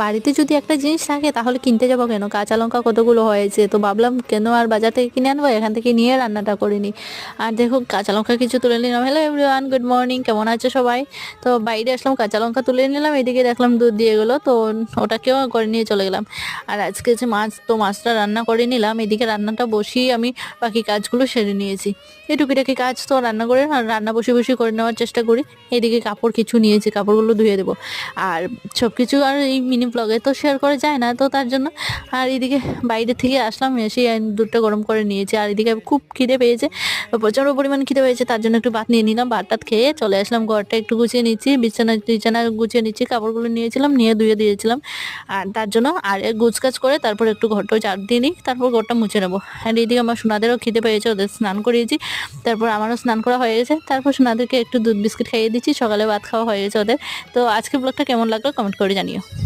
বাড়িতে যদি একটা জিনিস থাকে তাহলে কিনতে যাবো কেন? কাঁচা লঙ্কা কতগুলো হয়েছে, তো ভাবলাম কেন আর বাজার থেকে কিনে আনবো, এখান থেকে নিয়ে রান্নাটা করে নিই। আর দেখো কাঁচা লঙ্কা কিছু তুলে নিলাম। হ্যালো এভরিওয়ান, গুড মর্নিং, কেমন আছে সবাই? তো বাইরে আসলাম, কাঁচা লঙ্কা তুলে নিলাম, এদিকে দেখলাম দুধ দিয়ে গেলো, তো ওটাকেও করে নিয়ে চলে গেলাম। আর আজকে যে মাছ, তো মাছটা রান্না করে নিলাম, এদিকে রান্নাটা বসিয়ে আমি বাকি কাজগুলো সেরে নিয়েছি। এই টুকিটাকি কাজ তো রান্না করে রান্না বসে বসে করে নেওয়ার চেষ্টা করি। এদিকে কাপড় কিছু নিয়েছি, কাপড়গুলো ধুয়ে দেবো। আর সব কিছু আর এই মিনি ব্লগে তো শেয়ার করা যায় না, তো তার জন্য। আর এদিকে বাইরে থেকে আসলাম, এসে দুধটা গরম করে নিয়েছি। আর এদিকে খুব খিদে পেয়েছে, প্রচণ্ড পরিমাণ খিদে পেয়েছে, তার জন্য একটু ভাত নিয়ে নিলাম। ভাত টাত খেয়ে চলে আসলাম, ঘরটা একটু গুছিয়ে নিচ্ছি, বিছানা টিছানা গুছিয়ে নিচ্ছি, কাপড়গুলো নিয়েছিলাম, নিয়ে ধুয়ে দিয়েছিলাম। আর তার জন্য আর গুছকাজ করে তারপর একটু ঘরটাও ঝাড় দিয়ে নিই, তারপর ঘরটা মুছে নেবো। আর এদিকে আমার সোনাদেরও খিদে পেয়েছে, ওদের স্নান করিয়েছি, তারপর আমারও স্নান করা হয়ে গেছে, তারপর সোনাদেরকে একটু দুধ বিস্কিট খাইয়ে দিচ্ছি, সকালে ভাত খাওয়া হয়ে গেছে ওদের। তো আজকের ব্লগটা কেমন লাগলো কমেন্ট করে জানিও।